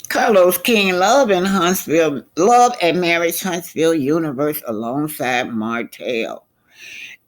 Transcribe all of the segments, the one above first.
Carlos King love and marriage Huntsville universe alongside Martel.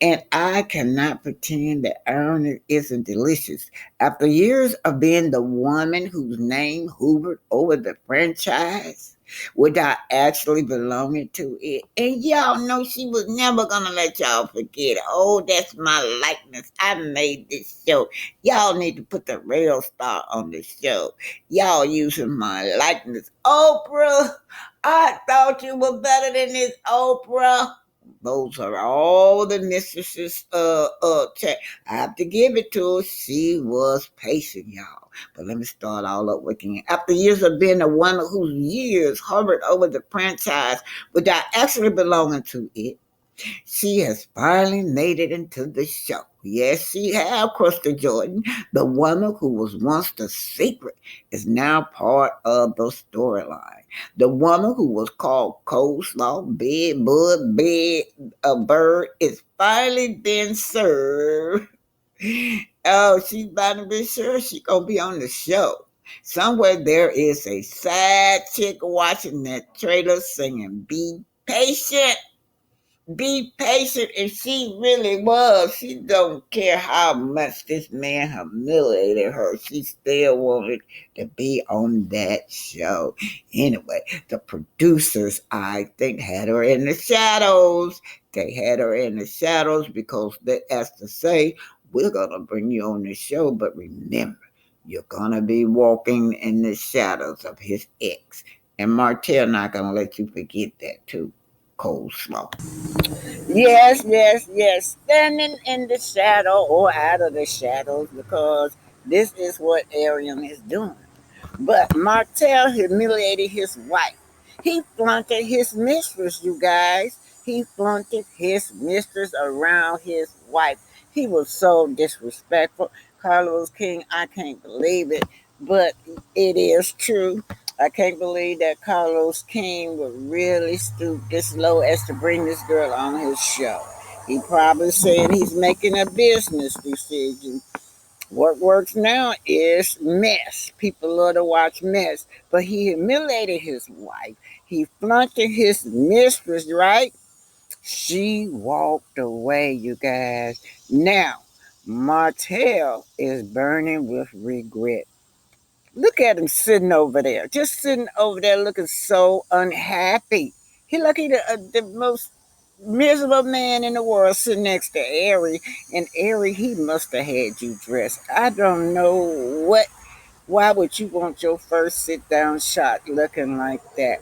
And I cannot pretend that iron isn't delicious. After years of being the woman whose name hovered over the franchise without actually belonging to it. And y'all know she was never gonna let y'all forget. Oh, that's my likeness. I made this show. Y'all need to put the real star on the show. Y'all using my likeness. Oprah, I thought you were better than this, Oprah. Those are all the mistresses check. I have to give it to her. She was patient, y'all. But let me start all up again. After years of being the one whose years hovered over the franchise without actually belonging to it, she has finally made it into the show. Yes, she has, Crystal Jordan. The woman who was once the secret is now part of the storyline. The woman who was called Coleslaw, a bird, is finally been served. Oh, she's about to be sure she's going to be on the show. Somewhere there is a sad chick watching that trailer singing, "Be patient, be patient," and she really was. She don't care how much this man humiliated her. She still wanted to be on that show. Anyway, the producers, I think, had her in the shadows. They had her in the shadows because they asked to say, "We're gonna bring you on the show, but remember, you're gonna be walking in the shadows of his ex." And Martel not gonna let you forget that too. Coleslaw. Yes, yes, yes. Standing in the shadow or out of the shadows because this is what Arian is doing. But Martel humiliated his wife. He flaunted his mistress, you guys. He flaunted his mistress around his wife. He was so disrespectful. Carlos King, I can't believe it, but it is true. I can't believe that Carlos King would really stoop this low as to bring this girl on his show. He probably said he's making a business decision. What works now is mess. People love to watch mess. But he humiliated his wife. He flaunted his mistress, right? She walked away, you guys. Now, Martel is burning with regret. Look at him sitting over there, just sitting over there looking so unhappy. He lucky the most miserable man in the world sitting next to Ari. And Ari, he must have had you dressed. I don't know what. Why would you want your first sit down shot looking like that?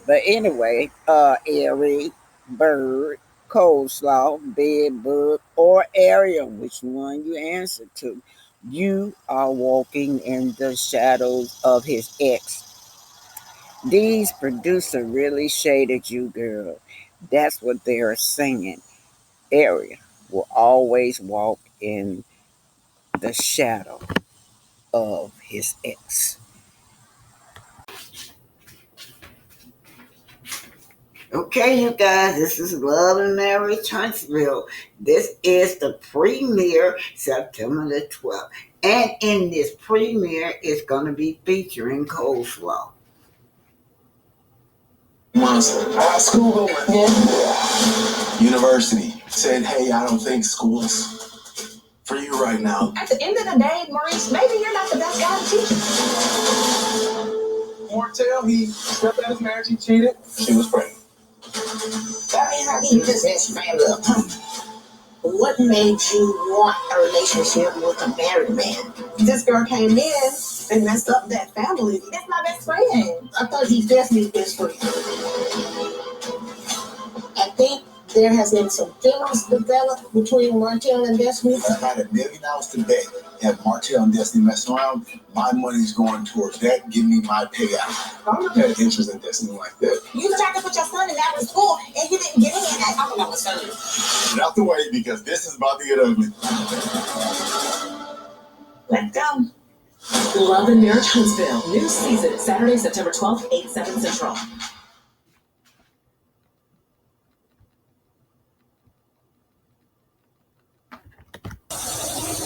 But anyway, Ari, Bird, Coleslaw, Bed Bug, or Ariel, which one you answer to. You are walking in the shadows of his ex. These producer really shaded you, girl. That's what they're saying. Ariel will always walk in the shadow of his ex. Okay, you guys, this is Love and Marriage Huntsville. This is the premiere September the 12th. And in this premiere, it's going to be featuring Coleslaw. School University said, "Hey, I don't think school's for you right now." At the end of the day, Maurice, maybe you're not the best guy to teach Martel, he stepped out his marriage, he cheated, she was pregnant. I mean, how can you just ask your family up? What made you want a relationship with a married man? This girl came in and messed up that family. That's my best friend. I thought he's definitely best friend. I think there has been some feelings developed between Martel and Destiny. If I had $1,000,000 today, have Martel and Destiny messing around, my money's going towards that. Give me my payout. I don't have interest in Destiny like that. You tried to put your son in that school and you didn't get in. I don't know what's going on. Get out the way because this is about to get ugly. Let's go. Love and Marriage Huntsville. New season, Saturday, September 12th, 8, 7 Central.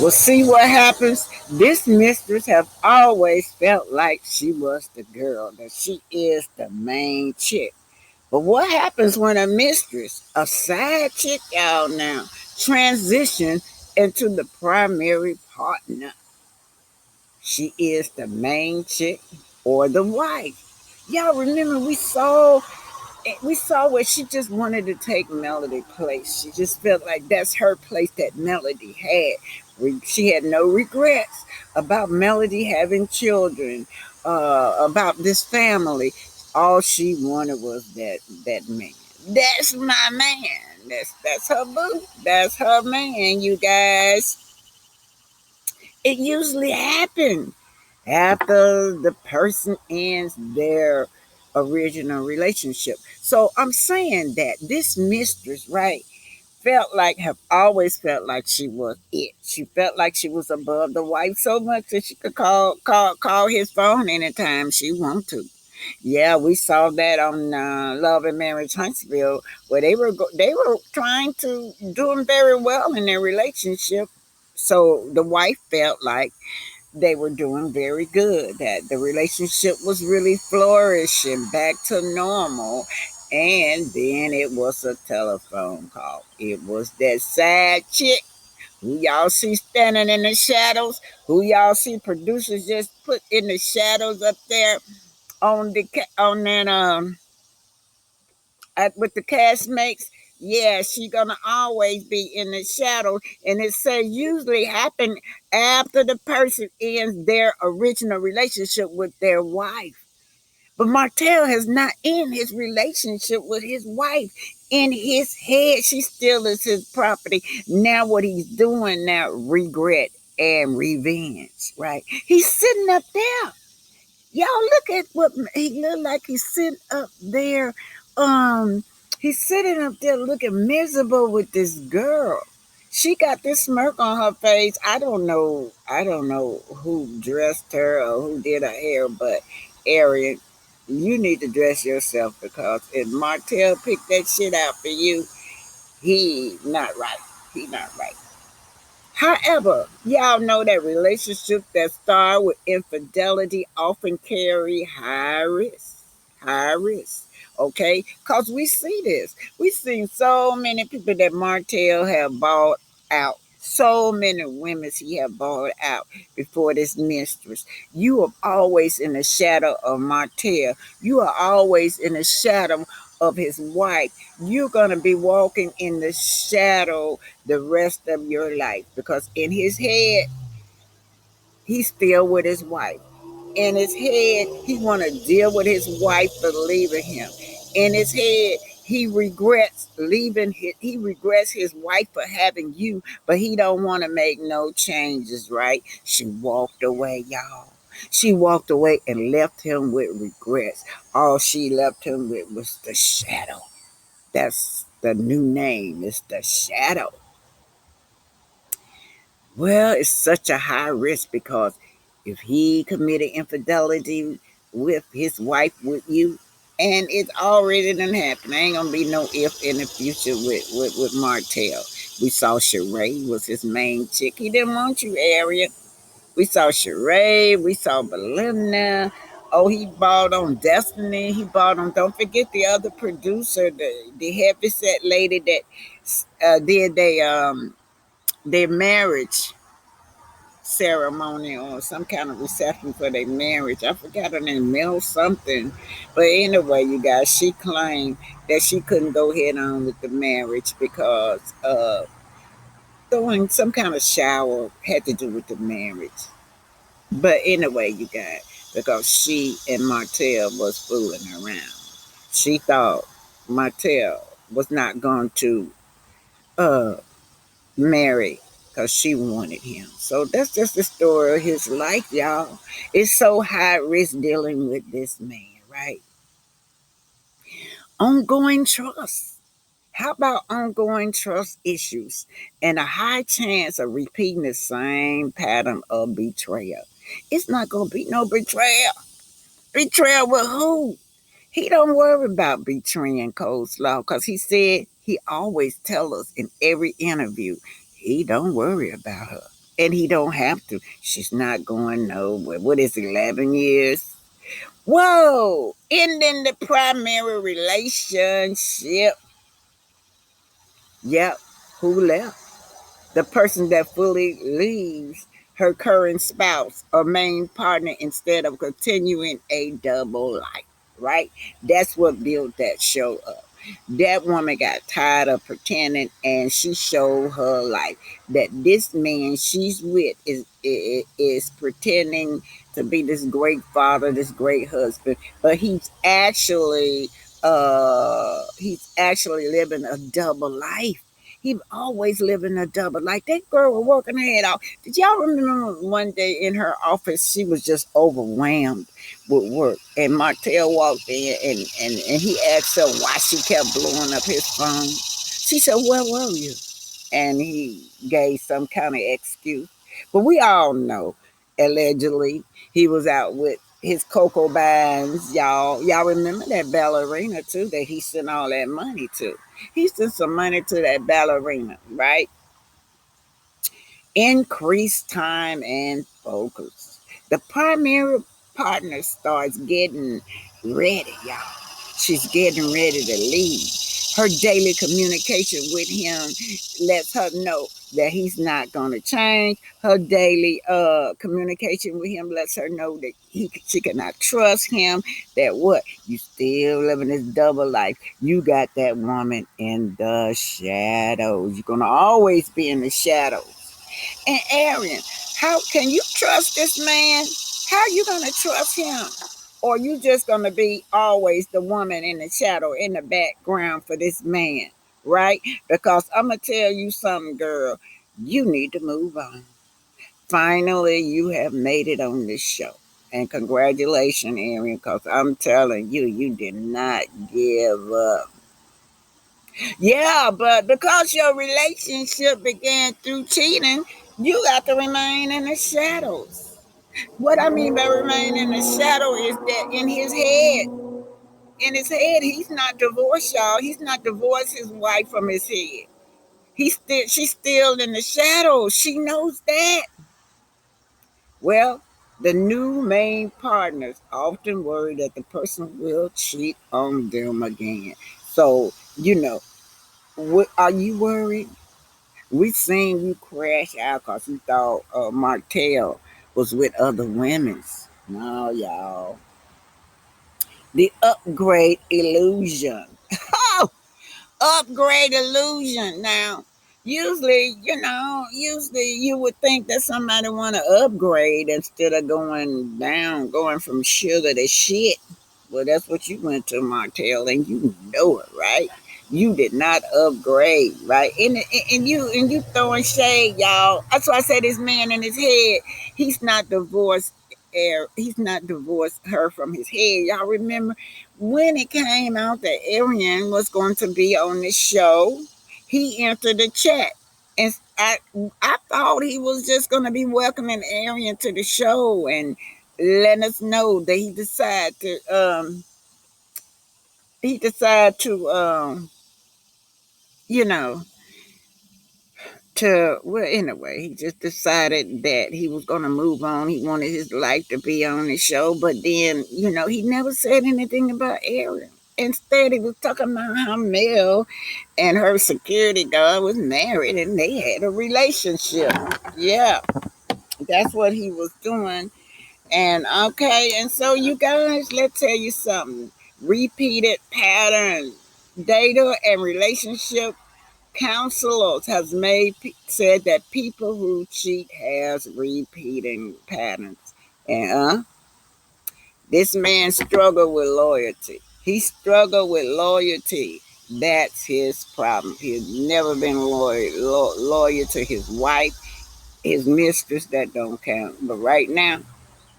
We'll see what happens. This mistress have always felt like she was the girl, that she is the main chick. But what happens when a mistress, a side chick, y'all now, transition into the primary partner? She is the main chick or the wife. Y'all remember we saw where she just wanted to take Melody place. She just felt like that's her place that Melody had. She had no regrets about Melody having children, about this family. All she wanted was that man. That's my man. That's her boo. That's her man, you guys. It usually happens after the person ends their original relationship. So I'm saying that this mistress, right, felt like have always felt like she was it. She felt like she was above the wife so much that she could call his phone anytime she wanted to. Yeah, we saw that on Love and Marriage Huntsville, where they were trying to doing very well in their relationship. So the wife felt like they were doing very good, that the relationship was really flourishing back to normal. And then it was a telephone call. It was that side chick who y'all see standing in the shadows, who y'all see producers just put in the shadows up there on that with the castmates. Yeah, she gonna always be in the shadow, and it says usually happen after the person ends their original relationship with their wife. But Martel has not ended his relationship with his wife. In his head, she still is his property. Now, what he's doing now, regret and revenge, right? He's sitting up there. Y'all look at what he look like. He's sitting up there. Um, he's sitting up there looking miserable with this girl. She got this smirk on her face. I don't know. I don't know who dressed her or who did her hair, but Arian, you need to dress yourself because if Martel picked that shit out for you, he not right. He not right. However, y'all know that relationships that start with infidelity often carry high risk. High risk. Okay? Because we see this. We've seen so many people that Martel have bought out. So many women he have bought out before this mistress. You are always in the shadow of Martel. You are always in the shadow of his wife. You're going to be walking in the shadow the rest of your life because in his head he's still with his wife. In his head he want to deal with his wife for leaving him. In his head he regrets he regrets his wife for having you, but he don't want to make no changes, right? She walked away, y'all. She walked away and left him with regrets. All she left him with was the shadow. That's the new name. It's the shadow. Well, it's such a high risk because if he committed infidelity with his wife, with you, and it's already done happened, ain't gonna be no if in the future with Martel. We saw Sheree was his main chick. He didn't want you, Ariel. We saw Sheree. We saw Belinda. Oh, he bought on Destiny. He bought on. Don't forget the other producer, the heavy set lady that did their marriage. ceremony or some kind of reception for their marriage. I forgot her name, Mel something. But anyway, you guys, she claimed that she couldn't go head on with the marriage because throwing some kind of shower had to do with the marriage. But anyway, you guys, because she and Martel was fooling around. She thought Martel was not going to uh, marry because she wanted him. So that's just the story of his life, y'all. It's so high risk dealing with this man, right? Ongoing trust. How about ongoing trust issues and a high chance of repeating the same pattern of betrayal? It's not going to be no betrayal. Betrayal with who? He don't worry about betraying Coleslaw because he said he always tell us in every interview he don't worry about her. And he don't have to. She's not going nowhere. What is 11 years? Whoa! Ending the primary relationship. Yep. Who left? The person that fully leaves her current spouse or main partner instead of continuing a double life, right? That's what built that show up. That woman got tired of pretending and she showed her life that this man she's with is pretending to be this great father, this great husband, but he's actually living a double life. He always living a double. Like that girl was working her head off. Did y'all remember one day in her office, she was just overwhelmed with work. And Martel walked in and he asked her why she kept blowing up his phone. She said, where were you? And he gave some kind of excuse. But we all know, allegedly, he was out with his cocoa binds, y'all. Y'all remember that ballerina too that he sent all that money to. He sent some money to that ballerina, right? Increase time and focus. The primary partner starts getting ready, y'all. She's getting ready to leave. Her daily communication with him lets her know that he's not going to change. Her daily communication with him lets her know that she cannot trust him. That what? You still living this double life. You got that woman in the shadows. You're going to always be in the shadows. And Arian, how can you trust this man? How you gonna trust him? Or you just gonna be always the woman in the shadow, in the background for this man, right? Because I'm gonna tell you something, girl. You need to move on. Finally, you have made it on this show. And congratulations, Arian, because I'm telling you, you did not give up. Yeah, but because your relationship began through cheating, you got to remain in the shadows. What I mean by remain in the shadow is that he's not divorced, y'all. He's not divorced his wife from his head. She's still in the shadows. She knows that. Well, the new main partners often worry that the person will cheat on them again. So, are you worried? We seen you crash out because you thought Martel was with other women's. No, y'all. The upgrade illusion. Oh, upgrade illusion. Now, usually you would think that somebody want to upgrade instead of going down, going from sugar to shit. Well, that's what you went to, Martel, and you know it, right? You did not upgrade, right? And you throwing shade, y'all. That's why I say this man in his head, he's not divorced. He's not divorced her from his head. Y'all remember when it came out that Arian was going to be on the show? He entered the chat, and I thought he was just going to be welcoming Arian to the show and letting us know that he decided to you know well, anyway, he just decided that he was going to move on. He wanted his life to be on the show, but then he never said anything about Arian. Instead, he was talking about how Mel and her security guard was married and they had a relationship. Yeah, That's what he was doing. And okay, and so you guys, let's tell you something. Repeated pattern data and relationship counselors has said that people who cheat has repeating patterns. And this man struggled with loyalty. He struggled with loyalty. That's his problem. He's never been loyal to his wife, his mistress. That don't count. But right now,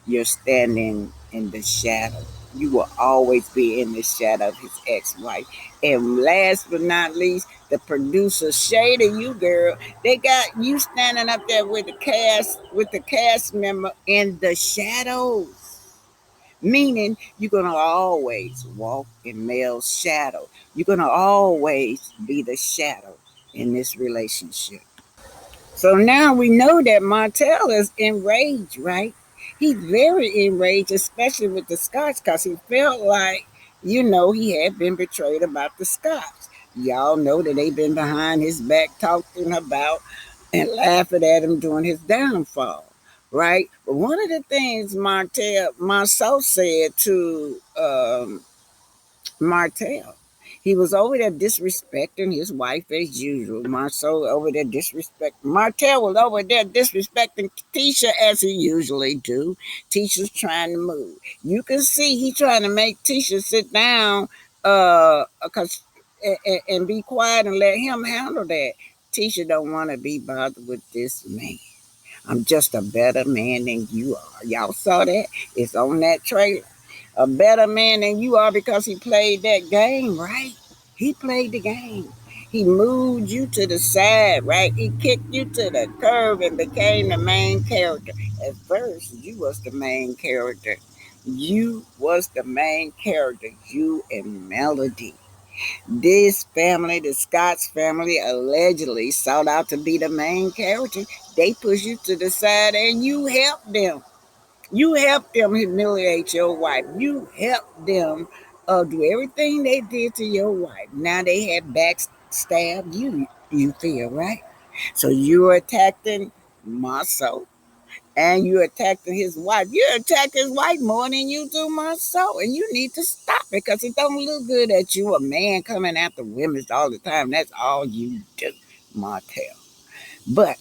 you're standing in the shadow. You will always be in the shadow of his ex-wife. And last but not least, the producer shaded you, girl. They got you standing up there with the cast member in the shadows. Meaning you're gonna always walk in Mel's shadow. You're gonna always be the shadow in this relationship. So now we know that Martel is enraged, right? He's very enraged, especially with the Scots, because he felt like, he had been betrayed about the Scots. Y'all know that they've been behind his back talking about and laughing at him during his downfall, right? But one of the things Marceau said to Martel. He was over there disrespecting his wife as usual. Marceau over there disrespect. Martel was over there disrespecting Tisha as he usually do. Tisha's trying to move. You can see he trying to make Tisha sit down, cause and be quiet and let him handle that. Tisha don't want to be bothered with this man. I'm just a better man than you are. Y'all saw that? It's on that trailer. A better man than you are because he played that game, right? He played the game. He moved you to the side, right? He kicked you to the curb and became the main character. At first, you was the main character. You was the main character. You and Melody. This family, the Scots family, allegedly sought out to be the main character. They pushed you to the side and you helped them. You helped them humiliate your wife. You helped them do everything they did to your wife. Now they have backstabbed you, you feel, right? So you're attacking Marceau and you're attacking his wife. You attack his wife more than you do Marceau. And you need to stop it because it don't look good that you a man coming after women all the time. That's all you do, Martel. But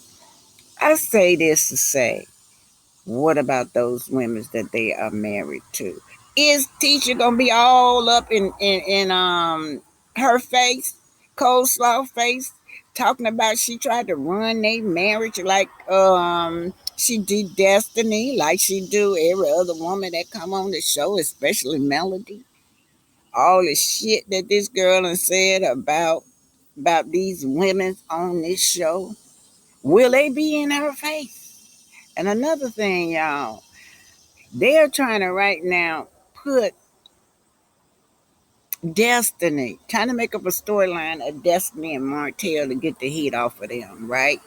I say this to say, what about those women that they are married to? Is teacher gonna be all up in her face, Coleslaw face, talking about she tried to run their marriage like she did Destiny, like she do every other woman that come on the show, especially Melody. All the shit that this girl has said about these women on this show, will they be in her face? And another thing, y'all, they're trying to right now put Destiny, trying to make up a storyline of Destiny and Martel to get the heat off of them, right?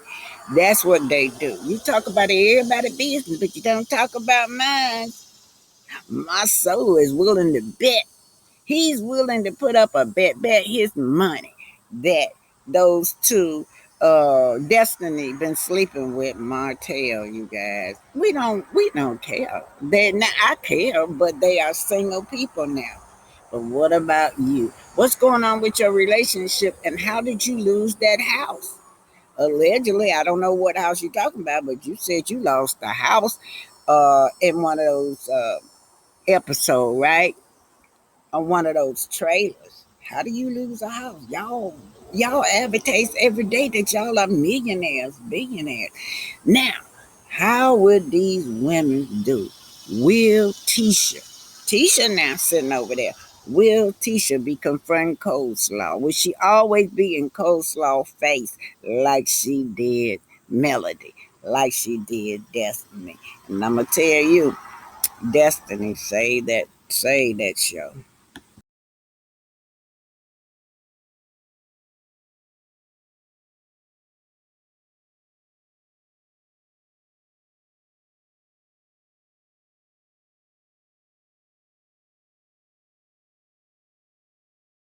That's what they do. You talk about everybody's business, but you don't talk about mine. My soul is willing to bet. He's willing to put up a bet his money that those two Destiny been sleeping with Martel, you guys. We don't care. They not I care, but they are single people now. But what about you? What's going on with your relationship and how did you lose that house? Allegedly, I don't know what house you're talking about, but you said you lost the house in one of those episodes, right? On one of those trailers. How do you lose a house? Y'all advertise every day that y'all are millionaires, billionaires. Now, how would these women do? Will Tisha now sitting over there, will Tisha be confronting Coleslaw? Will she always be in Coleslaw face like she did Melody, like she did Destiny? And I'm gonna tell you, Destiny say that show.